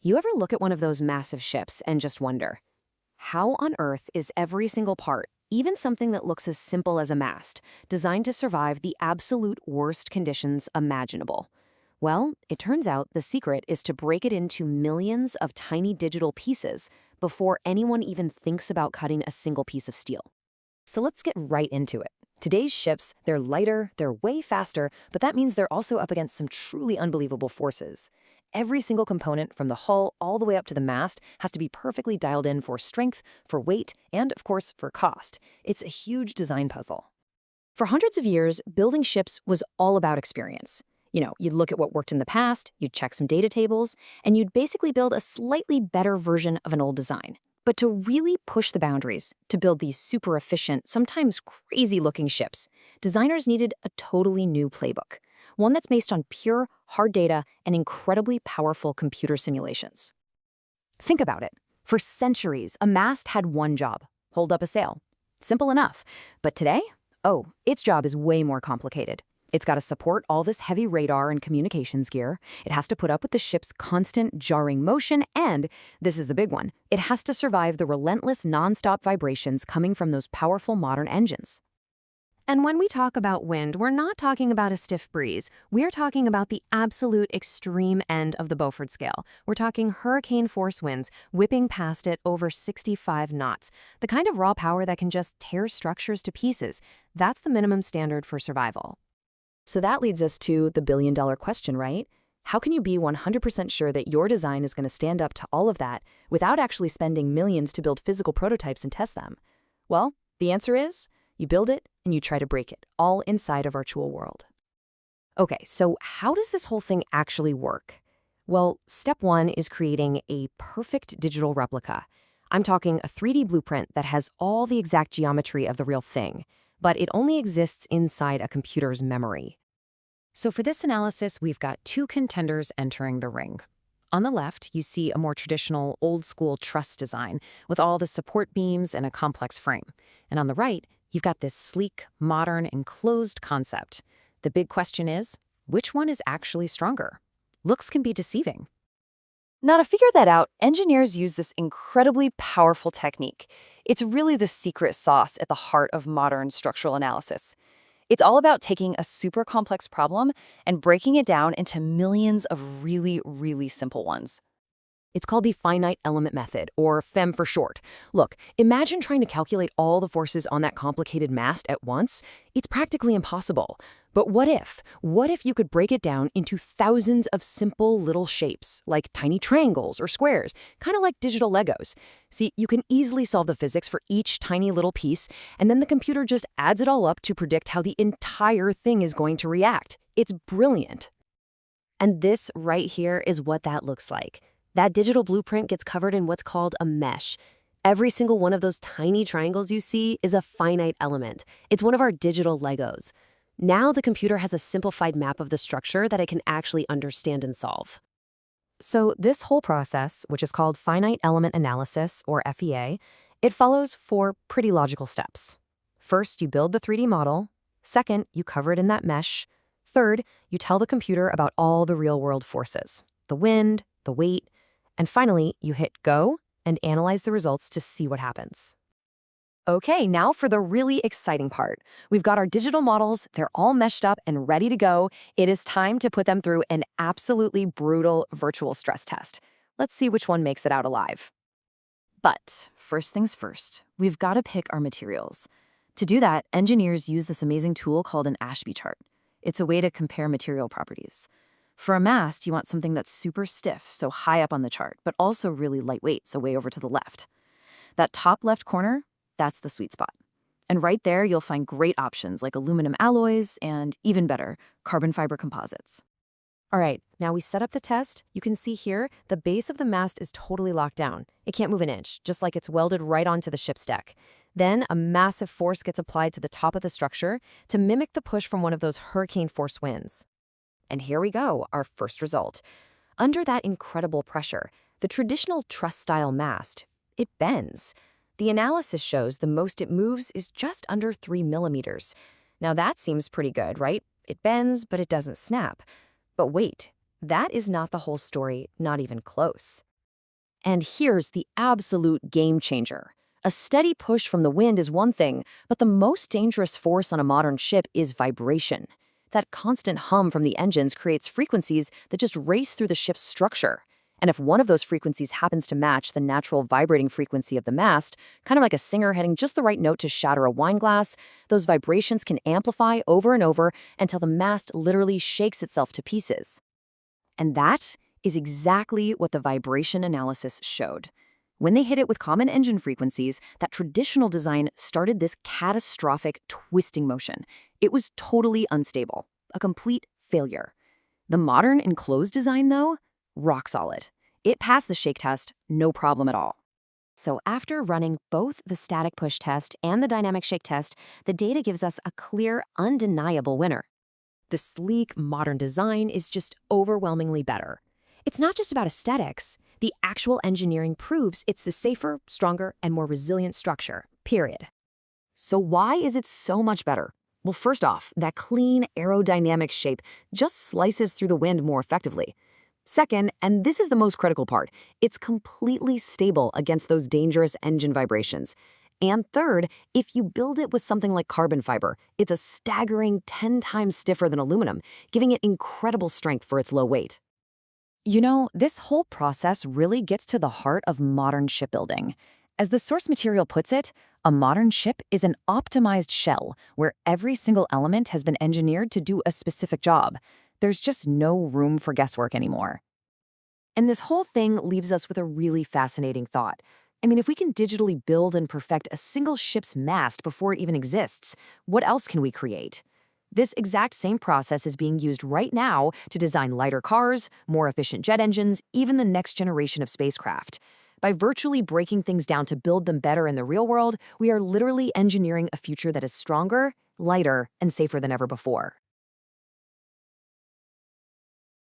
You ever look at one of those massive ships and just wonder, how on earth is every single part, even something that looks as simple as a mast, designed to survive the absolute worst conditions imaginable? Well, it turns out the secret is to break it into millions of tiny digital pieces before anyone even thinks about cutting a single piece of steel. So let's get right into it. Today's ships, they're lighter, they're way faster, but that means they're also up against some truly unbelievable forces. Every single component, from the hull all the way up to the mast, has to be perfectly dialed in for strength, for weight, and, of course, for cost. It's a huge design puzzle. For hundreds of years, building ships was all about experience. You'd look at what worked in the past, you'd check some data tables, and you'd basically build a slightly better version of an old design. But to really push the boundaries, to build these super efficient, sometimes crazy-looking ships, designers needed a totally new playbook, one that's based on pure, hard data and incredibly powerful computer simulations. Think about it. For centuries, a mast had one job: hold up a sail. Simple enough. But today, its job is way more complicated. It's got to support all this heavy radar and communications gear. It has to put up with the ship's constant jarring motion, and, this is the big one, it has to survive the relentless non-stop vibrations coming from those powerful modern engines. And when we talk about wind, we're not talking about a stiff breeze. We're talking about the absolute extreme end of the Beaufort scale. We're talking hurricane-force winds whipping past it over 65 knots, the kind of raw power that can just tear structures to pieces. That's the minimum standard for survival. So that leads us to the billion-dollar question, right? How can you be 100% sure that your design is going to stand up to all of that without actually spending millions to build physical prototypes and test them? Well, the answer is, you build it and you try to break it, all inside a virtual world. Okay, so how does this whole thing actually work? Well, step one is creating a perfect digital replica. I'm talking a 3D blueprint that has all the exact geometry of the real thing, but it only exists inside a computer's memory. So for this analysis, we've got two contenders entering the ring. On the left, you see a more traditional, old-school truss design with all the support beams and a complex frame. And on the right, you've got this sleek, modern, enclosed concept. The big question is, which one is actually stronger? Looks can be deceiving. Now, to figure that out, engineers use this incredibly powerful technique. It's really the secret sauce at the heart of modern structural analysis. It's all about taking a super complex problem and breaking it down into millions of really, really simple ones. It's called the Finite Element Method, or FEM for short. Look, imagine trying to calculate all the forces on that complicated mast at once. It's practically impossible. But what if? What if you could break it down into thousands of simple little shapes, like tiny triangles or squares, kind of like digital Legos? See, you can easily solve the physics for each tiny little piece, and then the computer just adds it all up to predict how the entire thing is going to react. It's brilliant. And this right here is what that looks like. That digital blueprint gets covered in what's called a mesh. Every single one of those tiny triangles you see is a finite element. It's one of our digital Legos. Now the computer has a simplified map of the structure that it can actually understand and solve. So this whole process, which is called Finite Element Analysis, or FEA, it follows four pretty logical steps. First, you build the 3D model. Second, you cover it in that mesh. Third, you tell the computer about all the real-world forces, the wind, the weight, and finally, you hit go and analyze the results to see what happens. Okay, now for the really exciting part. We've got our digital models, they're all meshed up and ready to go. It is time to put them through an absolutely brutal virtual stress test. Let's see which one makes it out alive. But first things first, we've got to pick our materials. To do that, engineers use this amazing tool called an Ashby chart. It's a way to compare material properties. For a mast, you want something that's super stiff, so high up on the chart, but also really lightweight, so way over to the left. That top left corner, that's the sweet spot. And right there, you'll find great options like aluminum alloys and, even better, carbon fiber composites. All right, now we set up the test. You can see here, the base of the mast is totally locked down. It can't move an inch, just like it's welded right onto the ship's deck. Then a massive force gets applied to the top of the structure to mimic the push from one of those hurricane-force winds. And here we go, our first result. Under that incredible pressure, the traditional truss-style mast, it bends. The analysis shows the most it moves is just under 3 millimeters. Now that seems pretty good, right? It bends, but it doesn't snap. But wait, That is not the whole story, not even close. And here's the absolute game changer. A steady push from the wind is one thing, but the most dangerous force on a modern ship is vibration. That constant hum from the engines creates frequencies that just race through the ship's structure. And if one of those frequencies happens to match the natural vibrating frequency of the mast, kind of like a singer hitting just the right note to shatter a wine glass, those vibrations can amplify over and over until the mast literally shakes itself to pieces. And that is exactly what the vibration analysis showed. When they hit it with common engine frequencies, that traditional design started this catastrophic twisting motion. It was totally unstable, a complete failure. The modern enclosed design, though, rock solid. It passed the shake test, no problem at all. So after running both the static push test and the dynamic shake test, the data gives us a clear, undeniable winner. The sleek, modern design is just overwhelmingly better. It's not just about aesthetics. The actual engineering proves it's the safer, stronger, and more resilient structure, period. So why is it so much better? Well, first off, that clean, aerodynamic shape just slices through the wind more effectively. Second, and this is the most critical part, it's completely stable against those dangerous engine vibrations. And third, if you build it with something like carbon fiber, it's a staggering 10 times stiffer than aluminum, giving it incredible strength for its low weight. You know, this whole process really gets to the heart of modern shipbuilding. As the source material puts it, a modern ship is an optimized shell where every single element has been engineered to do a specific job. There's just no room for guesswork anymore. And this whole thing leaves us with a really fascinating thought. I mean, if we can digitally build and perfect a single ship's mast before it even exists, what else can we create? This exact same process is being used right now to design lighter cars, more efficient jet engines, even the next generation of spacecraft. By virtually breaking things down to build them better in the real world, we are literally engineering a future that is stronger, lighter, and safer than ever before.